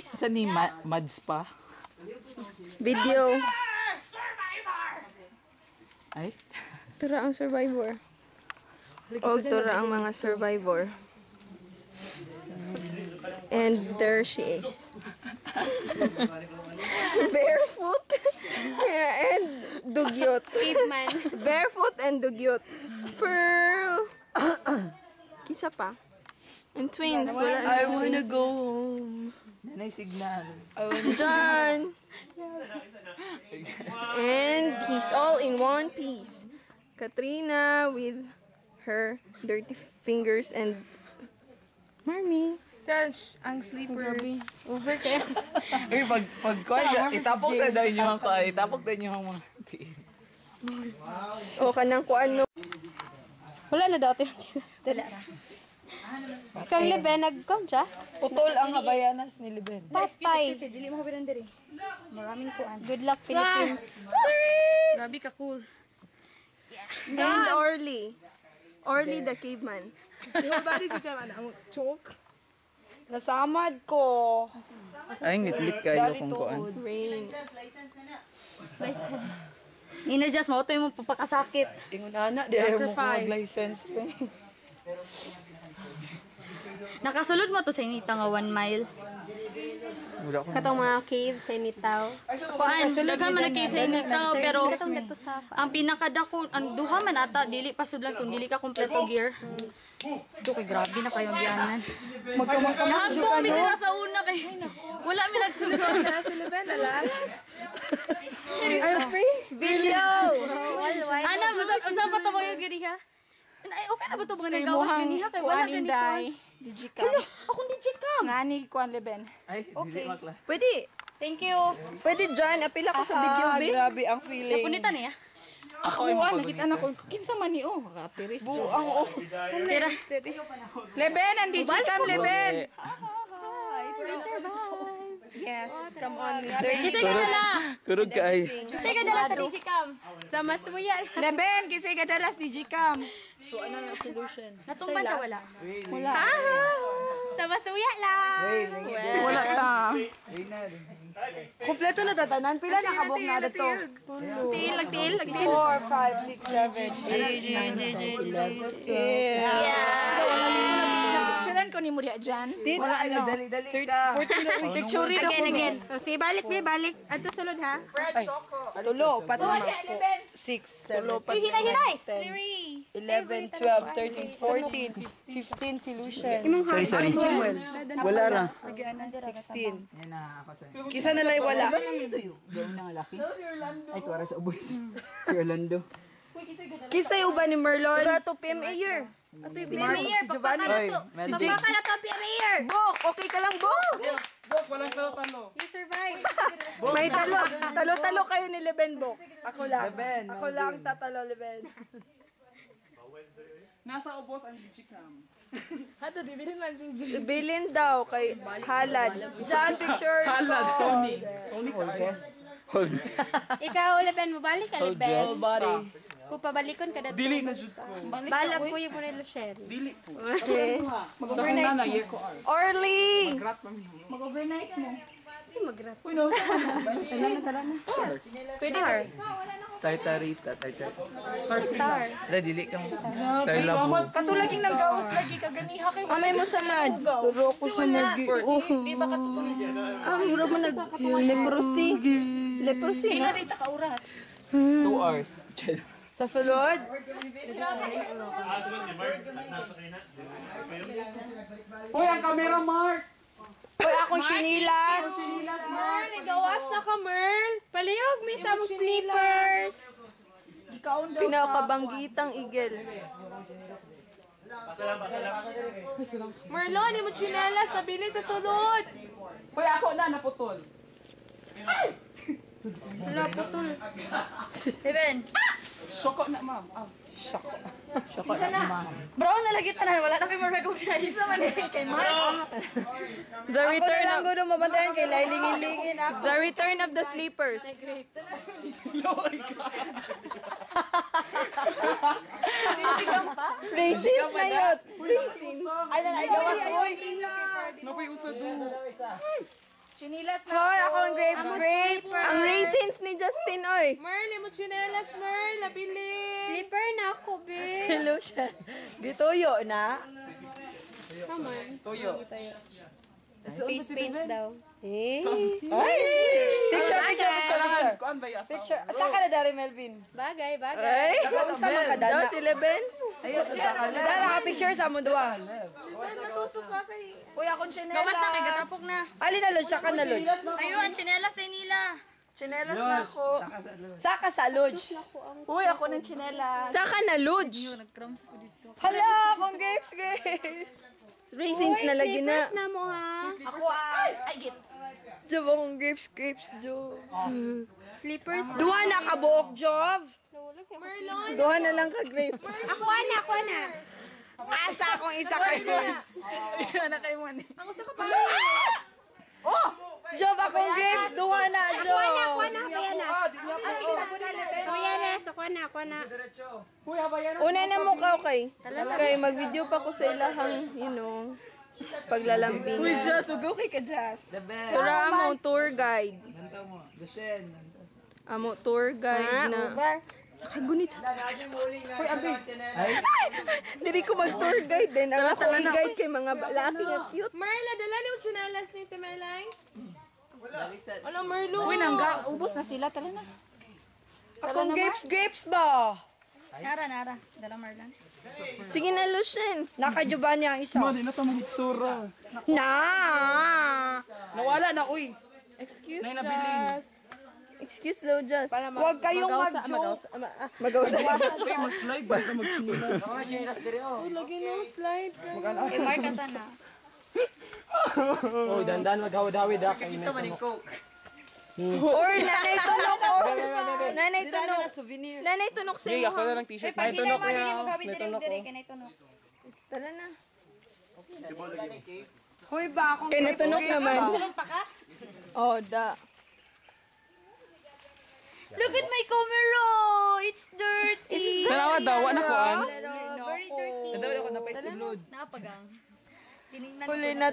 Guys, Sa ni Mads pa? video. Ay? Tura ang survivor. O tura ang mga survivor. And there she is. Barefoot and dugyot. Caveman. Barefoot and dugyot. Pearl. Kisa pa. And twins. I wanna go home. Nanay signal. John. And he's all in one piece. Katrina with her dirty fingers and Marmy. Gosh, ang sleeper. Ay, pag itapok sa dahin yung mga itapok din yung mga O kanang kuan no. Wala na dati. Dala ra. Kang Leben, nag-come siya? Putol ang habayanas ni Liben. Patay. Dili mo habiran diri. Maraming kuan. Good luck, Philippines. Grabe ka cool. And Orly. Orly the caveman. Nasamad ko. ay ngitlit kayo kung kuan. Rain. Ina-just mo, ito yung papakasakit. Ingon ana, di ayaw mo mag-license. Nakasulod mo to sa inita nga 1 mile. Wala ko. Katong mga cave sa initaw. Kuan, daghan man na cave sa initaw, pero ang pinakadako, ang duha man ata, dili pa sudlan kung dili ka kompleto gear. Ito kay grabe na kayong biyanan. Nahagpo mi dira sa una kay wala mi nagsulod. I'm free. Video. Ana, usa pa to mo yung gani ha? Ay, okay na ba ito mga nagawas ganiha? Kaya wala ganito. Digicam. Akong digicam. Ngani kuan Liben. Ay, dili makla. Pwede. Thank you. Pwede John, apila ko sa video B. Grabe ang feeling. Punita niya. Ako nakita na ko kinsa man ni oh. Ratiris. Buang oh. Tira. Liben, ang digicam Liben. Yes, come on. Kisay ka dala. Kurog ka ay. Kisay ka dala sa digicam. Sa masuya. Liben, kisay ka dalas digicam. So ano ang solution? Natumban siya wala. Wala. Sa masuya lang. Wala ta. Kompleto na tatanan. Pila na kabog na dito. Til. 4, 5, 6, 7, 8, 9, 10, 11, 12. Picturean ko ni mo diya dyan. Wala ano. Dali ka. Picture rin ako. Again. O, sige, balik. Ato sulod ha. Tulo, patama. 6, 7, Hinay. 10, 11, 12, 13, 14, 15 solution. Sorry. Wala ra. 16. Yan na ako sa. Kisa na lang wala. Gawin na nga laki. Ay, tuwara sa ubos. Si Orlando. Kisa yung uban ni Merlon. Tura to PMA year. Ato yung Mayor, si Giovanni. Oy, Pagpaka na to, Mayor. Bok, okay ka lang, Bok. You survive. May talo. Talo kayo ni Leben, Bok. Ako lang. Leben, Ako lang tatalo, Leben. Nasa ubos ang digicam. Bilin daw kay Halad. John, picture. Halad, Sony. Sony Cardes. Ikaw, Leben, mabalik ka, Leben. Body. Kung pabalikon ka dito. Dili na jud ko. Balag ko yung muna Luciel. Dili po. Okay. Sa kung na year ko ar. Orly! Grat pa mi. Mag-overnight mo. Sige, mag-rap. Uy, no. Pwede. Tartarita. Star. Wala, dili kang. Tarlabo. Katulaging nang gawas lagi kaganiha kay Amay mo sa mad. Turo ko sa nag... Di ba katulog? Mura mo nag... Leprosy. Leprosy na. Dita ka oras. 2 hours. Sa sulod. Uy, ang camera Mark. Uy, akong sinilas. Merl, igawas na ka, Merl. Palihog, may some slippers. Pinakabanggitang igel. Merlon, hindi mo chinelas. Nabilin sa sulod. Uy, ako na naputol. Wala, putol. Even. Shoko na, ma'am. Shoko. Brown na lagi tanan. Wala na kayo ma-recognize. Kay Mark. The return of... Ako mabantayan kay Lailingin-lingin ako. The return of the sleepers. Raisins na yun. Raisins. Ay, gawas. Uy. Napay usa do. Chinilas na. Hoy, ako ang grapes. Ang raisins ni Justin, oy. Merl, mo chinelas, Merl. Napili. Slipper na ako, be. Solution. Gituyo na. Face paint daw. Picture. Kuan ba yasa? Picture. Saan ka na dari, Melvin? Bagay. Ay, Saan man ka daw dala? si Leben. Ayos sa kala. Dala ka picture sa mundo ah. Uy, akong chinelas. Gawas na kay gatapok na. Ali na lodge, saka na lodge. Ayun, ang tsinelas na nila. Chinelas na ako. Saka sa lodge. Uy, ako ng chinelas. Saka na Luge. Hala, akong grapes. Raisins na lagi na. na mo, ha? Ako ay git. Job, akong grapes, Job. Slippers. Duha na kabuok, Job. Duha na lang ka grapes. Ako na. Asa akong isa ka grapes. Anak kayo mo ni. Job, akong grapes. Duha na, Job. Ako na. Una na mo ka, okay? Kay mag-video pa ko sa ilahang, paglalambing. Uy, Jazz. Ugo kay ka, Jazz. The best. Tura mo, tour guide. Nantaw mo. Gashen. Amo, tour guide na. Nakagunit. Ay, Diri ko mag-tour guide din. Ang ako i-guide kay mga lalaki nga cute. Merl, dala ni mo chinelas ni Temelay. balik sa... Wala, Merlo. Uy, ubos na sila. Tala na. Akong grapes ba? Nara. Dala Marlan. Sige na, Lucien. Nakajuban niya ang isa. na tamang itsura. Na! Nawala na, uy. Excuse, Jazz. Excuse, Lojas. Huwag kayong mag-joke. Mag-ausap. Mag-slide ba? Mag-chinilas. Lagi na slide ka. Kay Mark ata na. Oh, dandan maghawid-hawid ha. Or nanay tunok. Nanay tunok. Souvenir. Nanay tunok sa iyo. Ay, pag hindi mo dili mo gawin dire kay tunok. Tara na. Hoy ba akong Kay natunok naman. Oh, da. Look at my camera. It's dirty. Tanawa daw, wala ko an. Very dirty. Nadaw ako na pa isulod. Napagang. Tiningnan Huli na